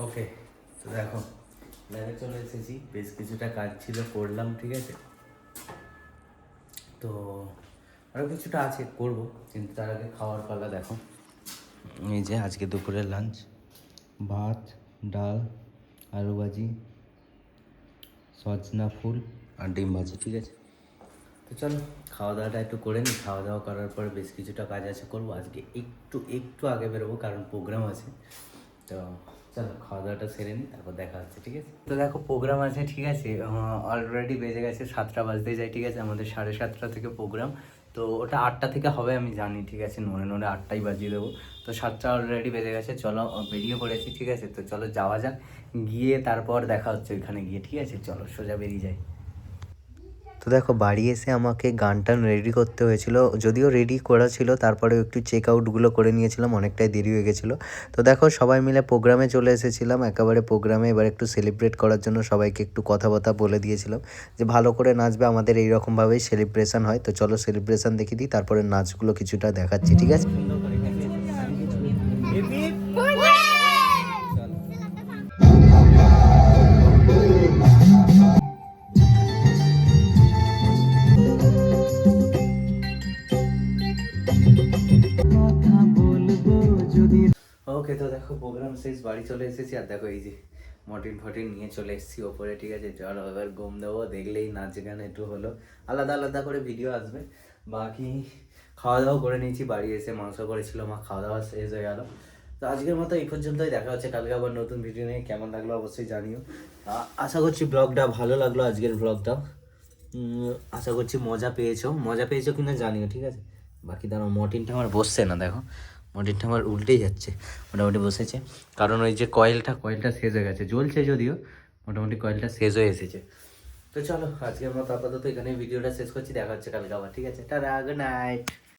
ওকে, তো দেখো ল্যাবে চলে এসেছি, বেশ কিছুটা কাজ ছিল করলাম, ঠিক আছে। তো আরও কিছুটা আছে করব, কিন্তু তার আগে খাওয়ার পালা। দেখো এই যে আজকে দুপুরের লাঞ্চ, ভাত, ডাল, আলু ভাজি, সজনা ফুল আর ডিম ভাজি, ঠিক আছে। তো চলো খাওয়া দাওয়াটা একটু করে নিই। খাওয়া দাওয়া করার পরে বেশ কিছুটা কাজ আছে করবো। আজকে একটু একটু আগে বেরোবো, কারণ প্রোগ্রাম আছে। তো চলো খাওয়া দাওয়াটা সেরে নিই, তারপর দেখা হচ্ছে, ঠিক আছে। তো দেখো প্রোগ্রাম আছে, ঠিক আছে। অলরেডি বেজে গেছে 7টা বাজতে যায়, ঠিক আছে। আমাদের 7:30 থেকে প্রোগ্রাম। তো ওটা 8টা থেকে হবে আমি জানি, ঠিক আছে। নড়ে নড়ে 8টাই বাজিয়ে দেবো। তো 7টা অলরেডি বেজে গেছে, চলো বেরিয়ে পড়েছি, ঠিক আছে। তো চলো যাওয়া যাক, গিয়ে তারপর দেখা হচ্ছে ওইখানে গিয়ে, ঠিক আছে। চলো সোজা বেরিয়ে যাই। তো দেখো বাড়ি এসে আমাকে গান টান রেডি করতে হয়েছিল, যদিও রেডি করা ছিল, তারপরেও একটু চেক আউটগুলো করে নিয়েছিলাম, অনেকটাই দেরি হয়ে গেছিলো। তো দেখো সবাই মিলে প্রোগ্রামে চলে এসেছিলাম, একেবারে প্রোগ্রামে। এবার একটু সেলিব্রেট করার জন্য সবাইকে একটু কথাবার্তা বলে দিয়েছিলাম যে ভালো করে নাচবে, আমাদের এইরকমভাবেই সেলিব্রেশন হয়। তো চলো সেলিব্রেশন দেখে দিই, তারপরে নাচগুলো কিছুটা দেখাচ্ছি, ঠিক আছে। ওকে, তো দেখো প্রোগ্রাম শেষ, বাড়ি চলে এসেছি। আর দেখো এই যে মর্টিন ফটিন নিয়ে চলে এসেছি ওপরে, ঠিক আছে। চলো এবার ঘুম দেবো, দেখলেই নাচ গান একটু হলো, আলাদা আলাদা করে ভিডিও আসবে। বাকি খাওয়া দাওয়া করে নিয়েছি, বাড়ি এসে মাংস করেছিল মা, খাওয়া দাওয়া শেষ হয়ে গেল। তো আজকের মতো এই পর্যন্তই, দেখা হচ্ছে কালকে আবার নতুন ভিডিও নিয়ে। কেমন লাগলো অবশ্যই জানিও। আশা করছি ব্লগটা ভালো লাগলো, আজকের ব্লগটা। আশা করছি মজা পেয়েছো কিনা জানিও, ঠিক আছে। বাকি দাঁড়াও, মর্টিনটা আমার বসছে না, দেখো মর্টিনটা আমার উল্টেই যাচ্ছে। মোটামুটি বসেছে, কারণ ওই যে কয়েলটা শেষ হয়ে গেছে, জ্বলছে যদিও, মোটামুটি কয়েলটা শেষ হয়ে এসেছে। তো চলো আজকের মতো আপাতত এখানে ভিডিওটা শেষ করছি, দেখা হচ্ছে কালকে আবার, ঠিক আছে। Tata, good night.